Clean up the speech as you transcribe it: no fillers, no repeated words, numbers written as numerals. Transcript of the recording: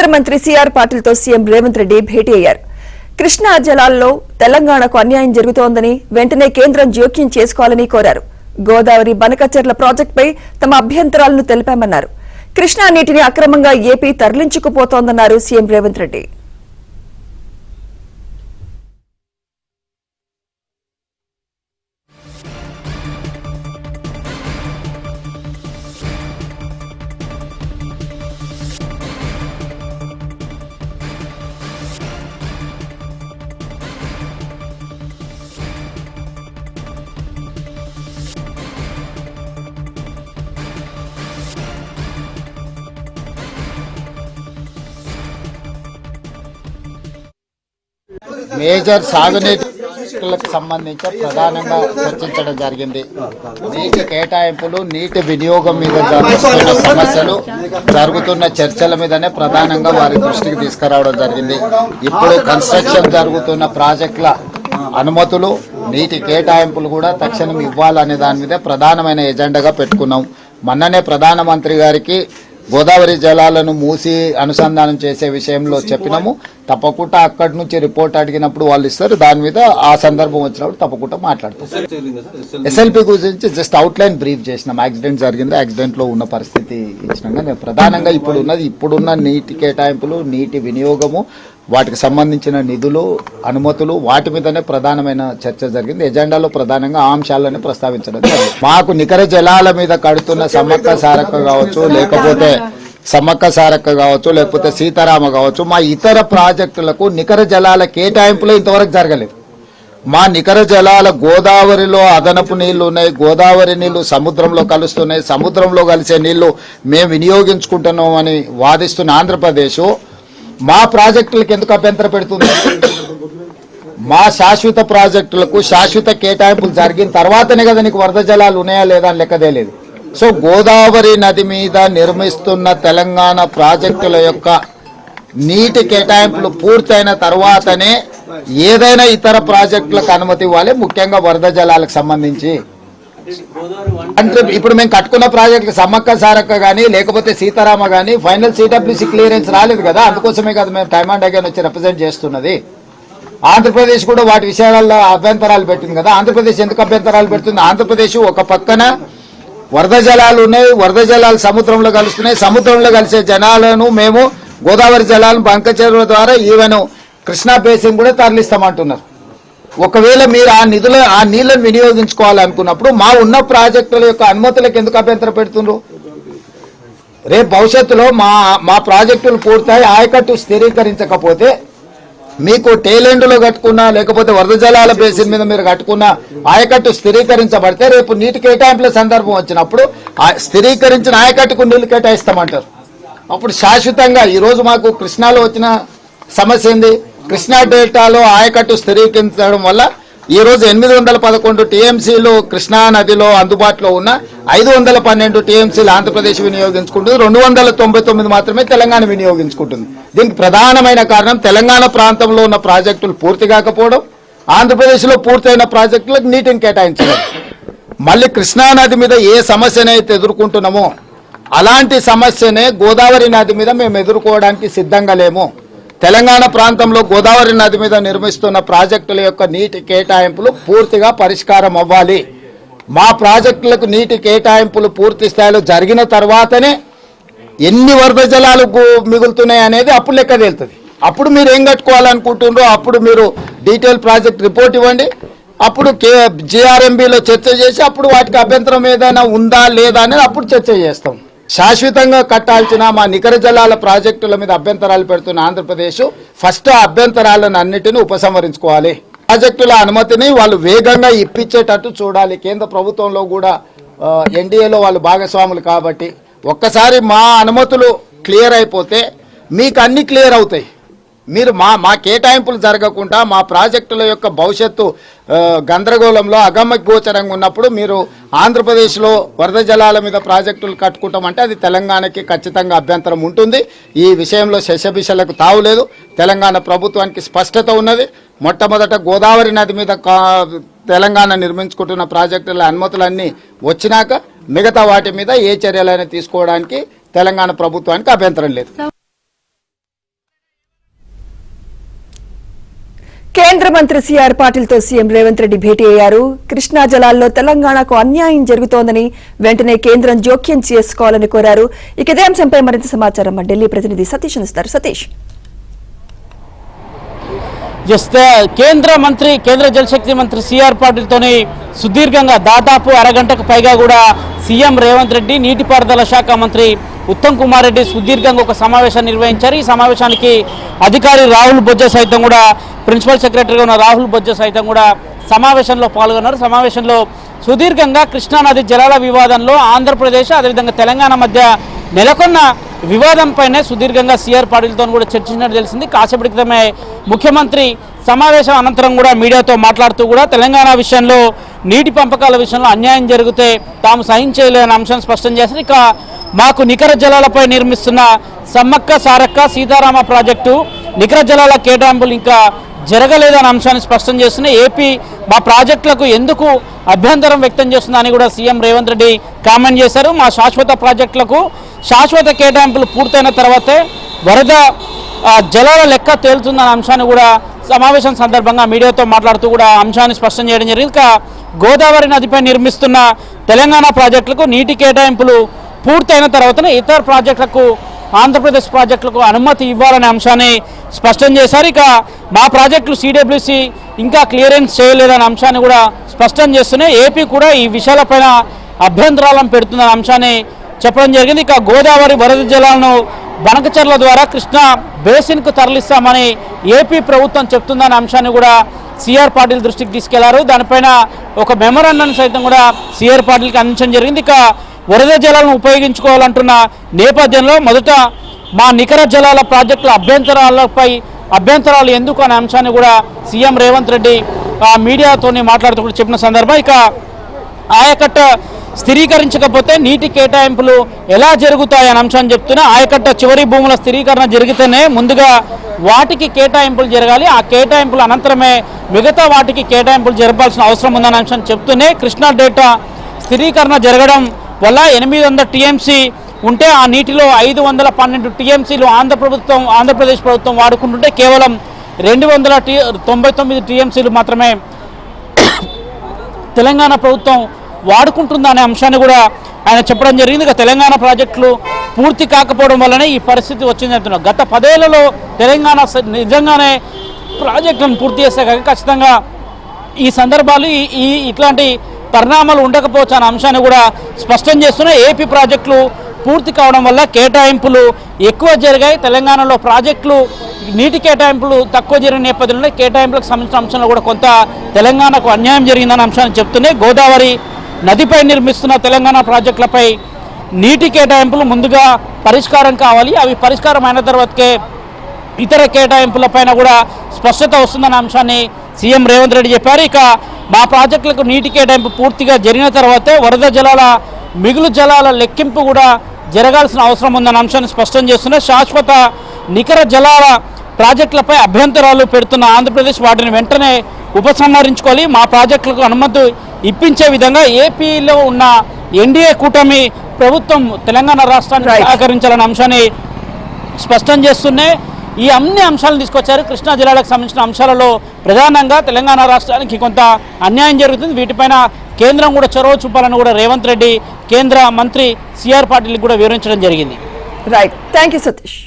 కేంద్ర మంత్రి సిఆర్ పాటిల్ తో సీఎం రేవంత్ రెడ్డి భేటీ అయ్యారు. కృష్ణా జలాల్లో తెలంగాణకు అన్యాయం జరుగుతోందని వెంటనే కేంద్రం జోక్యం చేసుకోవాలని కోరారు. గోదావరి బనకచెర్ల ప్రాజెక్టుపై తమ అభ్యంతరాలను తెలిపామన్నారు. కృష్ణా నీటిని అక్రమంగా ఏపీ తరలించుకుపోతోందన్నారు సీఎం రేవంత్ రెడ్డి. మేజర్ సాగునీటికి సంబంధించి ప్రధానంగా చర్చించడం జరిగింది. నీటి కేటాయింపులు, నీటి వినియోగం మీద జరుగుతున్న సమస్యలు, జరుగుతున్న చర్చల మీదనే ప్రధానంగా వారి దృష్టికి తీసుకురావడం జరిగింది. ఇప్పుడు కన్స్ట్రక్షన్ జరుగుతున్న ప్రాజెక్టుల అనుమతులు, నీటి కేటాయింపులు కూడా తక్షణం ఇవ్వాలనే దాని మీద ప్రధానమైన ఎజెండాగా పెట్టుకున్నాం. మొన్ననే ప్రధానమంత్రి గారికి గోదావరి జలాలను మూసి అనుసంధానం చేసే విషయంలో చెప్పినాము. తప్పకుండా అక్కడి నుంచి రిపోర్ట్ అడిగినప్పుడు వాళ్ళు ఇస్తారు. దాని మీద ఆ సందర్భం వచ్చినప్పుడు తప్పకుండా మాట్లాడతాం. ఎస్ఎల్పి గురించి జస్ట్ అవుట్లైన్ బ్రీఫ్ చేసినాం. యాక్సిడెంట్ జరిగింది, యాక్సిడెంట్ లో ఉన్న పరిస్థితి ఇచ్చినాక నేను ప్రధానంగా ఇప్పుడున్న నీటి కేటాయింపులు, నీటి వినియోగము, వాటికి సంబంధించిన నిధులు, అనుమతులు, వాటి మీదనే ప్రధానమైన చర్చ జరిగింది. ఎజెండాలో ప్రధానంగా ఆ అంశాలను ప్రస్తావించడం జరిగింది. మాకు నికర జలాల మీద కడుతున్న సమ్మక్క సారక్క కావచ్చు, లేకపోతే లేకపోతే సీతారామ కావచ్చు, మా ఇతర ప్రాజెక్టులకు నికర జలాల కేటాయింపులు ఇంతవరకు జరగలేదు. మా నికర జలాల గోదావరిలో అదనపు నీళ్లు ఉన్నాయి, గోదావరి నీళ్లు సముద్రంలో కలుస్తున్నాయి, సముద్రంలో కలిసే నీళ్లు మేము వినియోగించుకుంటున్నాం అని వాదిస్తున్న ఆంధ్రప్రదేశ్ మా ప్రాజెక్టులకు ఎందుకు అభ్యంతరం పెడుతుంది? మా శాశ్వత ప్రాజెక్టులకు శాశ్వత కేటాయింపులు జరిగిన తర్వాతనే కదా నీకు వరద జలాలు ఉన్నాయా లేదా అని లెక్కదే లేదు. సో గోదావరి నది మీద నిర్మిస్తున్న తెలంగాణ ప్రాజెక్టుల యొక్క నీటి కేటాయింపులు పూర్తయిన తర్వాతనే ఏదైనా ఇతర ప్రాజెక్టులకు అనుమతి ఇవ్వాలి, ముఖ్యంగా వరద జలాలకు సంబంధించి. అంటే ఇప్పుడు మేము కట్టుకున్న ప్రాజెక్టులు సమ్మక్క సారక్క కానీ, లేకపోతే సీతారామ కానీ ఫైనల్ సిడబ్ల్యూసీ క్లియరెన్స్ రాలేదు కదా. అందుకోసమే కదా మేము టైమ్ అండ్ అగైన్ వచ్చి రిప్రజెంట్ చేస్తున్నది. ఆంధ్రప్రదేశ్ కూడా వాటి విషయాలలో అభ్యంతరాలు పెట్టింది కదా. ఆంధ్రప్రదేశ్ ఎందుకు అభ్యంతరాలు పెడుతుంది? ఆంధ్రప్రదేశ్ ఒక పక్కన వరద జలాలు ఉన్నాయి, వరద జలాలు సముద్రంలో కలుస్తున్నాయి, సముద్రంలో కలిసే జలాలను మేము గోదావరి జలాలను బంకచెరువుల ద్వారా ఈవెన్ కృష్ణా బేసిన్ కూడా తరలిస్తామంటున్నారు. ఒకవేళ మీరు ఆ నీళ్లను వినియోగించుకోవాలనుకున్నప్పుడు మా ఉన్న ప్రాజెక్టుల యొక్క అనుమతులకు ఎందుకు అభ్యంతరం పెడుతున్నారు? రేపు భవిష్యత్తులో మా ప్రాజెక్టులు పూర్తయి ఆయకట్టు స్థిరీకరించకపోతే మీకు టేలెండ్లో కట్టుకున్నా, లేకపోతే వరద జలాల బేసిన్ మీద మీరు కట్టుకున్న ఆయకట్టు స్థిరీకరించబడితే రేపు నీటి కేటాయింపుల సందర్భం వచ్చినప్పుడు స్థిరీకరించిన ఆయకట్టుకు నీళ్లు కేటాయిస్తామంటారు. అప్పుడు శాశ్వతంగా ఈరోజు మాకు కృష్ణాలో వచ్చిన సమస్య ఏంది? కృష్ణా డెల్టాలో ఆయకట్టు స్థిరీకరించడం వల్ల ఈరోజు 811 టీఎంసీలు కృష్ణా నదిలో అందుబాటులో ఉన్న 512 టీఎంసీలు ఆంధ్రప్రదేశ్ వినియోగించుకుంటుంది, 299 మాత్రమే తెలంగాణ వినియోగించుకుంటుంది. దీనికి ప్రధానమైన కారణం తెలంగాణ ప్రాంతంలో ఉన్న ప్రాజెక్టులు పూర్తి కాకపోవడం, ఆంధ్రప్రదేశ్లో పూర్తయిన ప్రాజెక్టులకు నీటిని కేటాయించడం. మళ్ళీ కృష్ణా నది మీద ఏ సమస్యనైతే ఎదుర్కొంటున్నామో అలాంటి సమస్యనే గోదావరి నది మీద మేము ఎదుర్కోవడానికి సిద్ధంగా లేము. తెలంగాణ ప్రాంతంలో గోదావరి నది మీద నిర్మిస్తున్న ప్రాజెక్టుల యొక్క నీటి కేటాయింపులు పూర్తిగా పరిష్కారం అవ్వాలి. మా ప్రాజెక్టులకు నీటి కేటాయింపులు పూర్తి స్థాయిలో జరిగిన తర్వాతనే ఎన్ని వరద జలాలు మిగులుతున్నాయి అనేది అప్పుడు లెక్క తేలుతుంది. అప్పుడు మీరు ఏం కట్టుకోవాలనుకుంటున్నారో అప్పుడు మీరు డీటెయిల్ ప్రాజెక్ట్ రిపోర్ట్ ఇవ్వండి. అప్పుడు జిఆర్ఎంబీలో చర్చ చేసి అప్పుడు వాటికి అభ్యంతరం ఏదైనా ఉందా లేదా అనేది అప్పుడు చర్చ చేస్తాం. శాశ్వతంగా కట్టాల్సిన మా నికర జలాల ప్రాజెక్టుల మీద అభ్యంతరాలు పెడుతున్న ఆంధ్రప్రదేశ్ ఫస్ట్ అభ్యంతరాలను అన్నిటిని ఉపసంహరించుకోవాలి. ప్రాజెక్టుల అనుమతిని వాళ్ళు వేగంగా ఇప్పించేటట్టు చూడాలి. కేంద్ర ప్రభుత్వంలో కూడా ఎన్డీఏలో వాళ్ళు భాగస్వాములు కాబట్టి ఒక్కసారి మా అనుమతులు క్లియర్ అయిపోతే మీకు అన్ని క్లియర్ అవుతాయి. మీరు మా కేటాయింపులు జరగకుండా మా ప్రాజెక్టుల యొక్క భవిష్యత్తు గందరగోళంలో అగమ్య గోచరంగా ఉన్నప్పుడు మీరు ఆంధ్రప్రదేశ్లో వరద జలాల మీద ప్రాజెక్టులు కట్టుకుంటామంటే అది తెలంగాణకి ఖచ్చితంగా అభ్యంతరం ఉంటుంది. ఈ విషయంలో శశబిషలకు తావులేదు. తెలంగాణ ప్రభుత్వానికి స్పష్టత ఉన్నది. మొట్టమొదట గోదావరి నది మీద తెలంగాణ నిర్మించుకుంటున్న ప్రాజెక్టుల అనుమతులన్నీ వచ్చినాక మిగతా వాటి మీద ఏ చర్యలైనా తీసుకోవడానికి తెలంగాణ ప్రభుత్వానికి అభ్యంతరం లేదు. కేంద్ర మంత్రి సిఆర్ పాటిల్తో సీఎం రేవంత్ రెడ్డి భేటీ అయ్యారు. కృష్ణా జలాల్లో తెలంగాణకు అన్యాయం జరుగుతోందని వెంటనే కేంద్రం జోక్యం చేసుకోవాలని కోరారు. ఇక ఇదే అంశంపై మరింత సమాచారం మా ఢిల్లీ ప్రతినిధి సతీష్ అందిస్తారు. సతీష్, కేంద్ర జలశక్తి మంత్రి సిఆర్ పాటిల్తోని సుదీర్ఘంగా దాదాపు అరగంటకు పైగా కూడా సీఎం రేవంత్ రెడ్డి, నీటిపారుదల శాఖ మంత్రి ఉత్తమ్ కుమార్ రెడ్డి సుదీర్ఘంగా ఒక సమావేశాన్ని నిర్వహించారు. ఈ సమావేశానికి అధికారి రాహుల్ బొజ్జ సైతం కూడా, ప్రిన్సిపల్ సెక్రటరీగా ఉన్న రాహుల్ బొజ్జ సైతం కూడా సమావేశంలో పాల్గొన్నారు. సమావేశంలో సుదీర్ఘంగా కృష్ణానది జలాల వివాదంలో ఆంధ్రప్రదేశ్ అదేవిధంగా తెలంగాణ మధ్య నెలకొన్న వివాదంపైనే సుదీర్ఘంగా సిఆర్ పాటిల్తో కూడా చర్చించినట్టు తెలిసింది. కాసేపటి క్రితమే ముఖ్యమంత్రి సమావేశం అనంతరం కూడా మీడియాతో మాట్లాడుతూ కూడా తెలంగాణ విషయంలో నీటి పంపకాల విషయంలో అన్యాయం జరిగితే తాము సహించలేని అంశాన్ని స్పష్టం చేశారు. ఇక మాకు నికర జలాలపై నిర్మిస్తున్న సమ్మక్క సారక్క సీతారామ ప్రాజెక్టు నికర జలాల కేటాయింపులు ఇంకా జరగలేదన్న అంశాన్ని స్పష్టం చేస్తున్నాయి. ఏపీ మా ప్రాజెక్టులకు ఎందుకు అభ్యంతరం వ్యక్తం చేస్తుందని కూడా సీఎం రేవంత్ రెడ్డి కామెంట్ చేశారు. మా శాశ్వత ప్రాజెక్టులకు శాశ్వత కేటాయింపులు పూర్తయిన తర్వాతే వరద జలాల లెక్క తేలుతుందన్న అంశాన్ని కూడా సమావేశం సందర్భంగా మీడియాతో మాట్లాడుతూ కూడా అంశాన్ని స్పష్టం చేయడం జరిగింది. ఇక గోదావరి నదిపై నిర్మిస్తున్న తెలంగాణ ప్రాజెక్టులకు నీటి కేటాయింపులు పూర్తయిన తర్వాతనే ఇతర ప్రాజెక్టులకు, ఆంధ్రప్రదేశ్ ప్రాజెక్టులకు అనుమతి ఇవ్వాలనే అంశాన్ని స్పష్టం చేశారు. ఇక మా ప్రాజెక్టులు సిడబ్ల్యూసి ఇంకా క్లియరెన్స్ చేయలేదనే అంశాన్ని కూడా స్పష్టం చేస్తూనే ఏపీ కూడా ఈ విషయాలపైన అభ్యంతరాలను పెడుతుందనే అంశాన్ని చెప్పడం జరిగింది. ఇక గోదావరి వరద జలాలను బనకచర్ల ద్వారా కృష్ణా బేసిన్కు తరలిస్తామని ఏపీ ప్రభుత్వం చెప్తుందనే అంశాన్ని కూడా సిఆర్ పాటిల్ దృష్టికి తీసుకెళ్లారు. దానిపైన ఒక మెమరాండం సైతం కూడా సిఆర్ పాటిల్కి అందించడం జరిగింది. ఇక వరద జలాలను ఉపయోగించుకోవాలంటున్న నేపథ్యంలో మొదట మా నికర జలాల ప్రాజెక్టుల అభ్యంతరాలు ఎందుకు అనే అంశాన్ని కూడా సీఎం రేవంత్ రెడ్డి మీడియాతో మాట్లాడుతూ కూడా చెప్పిన సందర్భం. ఇక ఆయకట్ట స్థిరీకరించకపోతే నీటి కేటాయింపులు ఎలా జరుగుతాయనే అంశాన్ని చెప్తున్నా. ఆయకట్ట చివరి భూముల స్థిరీకరణ జరిగితేనే ముందుగా వాటికి కేటాయింపులు జరగాలి, ఆ కేటాయింపుల అనంతరమే మిగతా వాటికి కేటాయింపులు జరపాల్సిన అవసరం ఉందనే అంశాన్ని చెప్తూనే కృష్ణా డేటా స్థిరీకరణ జరగడం వల్ల 800 టీఎంసీ ఉంటే ఆ నీటిలో 512 టీఎంసీలు ఆంధ్రప్రదేశ్ ప్రభుత్వం వాడుకుంటుంటే కేవలం 299 టీఎంసీలు మాత్రమే తెలంగాణ ప్రభుత్వం వాడుకుంటుందనే అంశాన్ని కూడా ఆయన చెప్పడం జరిగింది. ఇక తెలంగాణ ప్రాజెక్టులు పూర్తి కాకపోవడం వల్లనే ఈ పరిస్థితి వచ్చింది అంటున్నారు. గత 10 ఏళ్లలో తెలంగాణ నిజంగానే ప్రాజెక్టులను పూర్తి చేస్తే ఖచ్చితంగా ఈ సందర్భాలు ఇట్లాంటి పరిణామాలు ఉండకపోవచ్చు అనే అంశాన్ని కూడా స్పష్టం చేస్తున్నాయి. ఏపీ ప్రాజెక్టులు పూర్తి కావడం వల్ల కేటాయింపులు ఎక్కువ జరిగాయి. తెలంగాణలో ప్రాజెక్టులు నీటి కేటాయింపులు తక్కువ జరిగిన నేపథ్యంలో కేటాయింపులకు సంబంధించిన అంశంలో కూడా కొంత తెలంగాణకు అన్యాయం జరిగిందన్న అంశాన్ని చెప్తున్నాయి. గోదావరి నదిపై నిర్మిస్తున్న తెలంగాణ ప్రాజెక్టులపై నీటి కేటాయింపులు ముందుగా పరిష్కారం కావాలి, అవి పరిష్కారం అయిన తర్వాతకే ఇతర కేటాయింపులపైన కూడా స్పష్టత వస్తుందన్న అంశాన్ని సీఎం రేవంత్ రెడ్డి చెప్పారు. ఇక మా ప్రాజెక్టులకు నీటి కేటాయింపు పూర్తిగా జరిగిన తర్వాతే వరద జలాల మిగులు జలాల లెక్కింపు కూడా జరగాల్సిన అవసరం ఉందన్న అంశాన్ని స్పష్టం చేస్తున్న శాశ్వత నికర జలాల ప్రాజెక్టులపై అభ్యంతరాలు పెడుతున్న ఆంధ్రప్రదేశ్ వాటిని వెంటనే ఉపసంహరించుకోవాలి, మా ప్రాజెక్టులకు అనుమతి ఇప్పించే విధంగా ఏపీలో ఉన్న ఎన్డీఏ కూటమి ప్రభుత్వం తెలంగాణ రాష్ట్రాన్ని సహకరించాలన్న అంశాన్ని స్పష్టం చేస్తూనే ఈ అన్ని అంశాలను తీసుకొచ్చారు. కృష్ణా జిల్లాలకు సంబంధించిన అంశాలలో ప్రధానంగా తెలంగాణ రాష్ట్రానికి కొంత అన్యాయం జరుగుతుంది, వీటిపైన కేంద్రం కూడా చొరవ చూపాలని కూడా రేవంత్ రెడ్డి కేంద్ర మంత్రి సిఆర్ పాటిల్కి కూడా వివరించడం జరిగింది. Right, thank you Satish.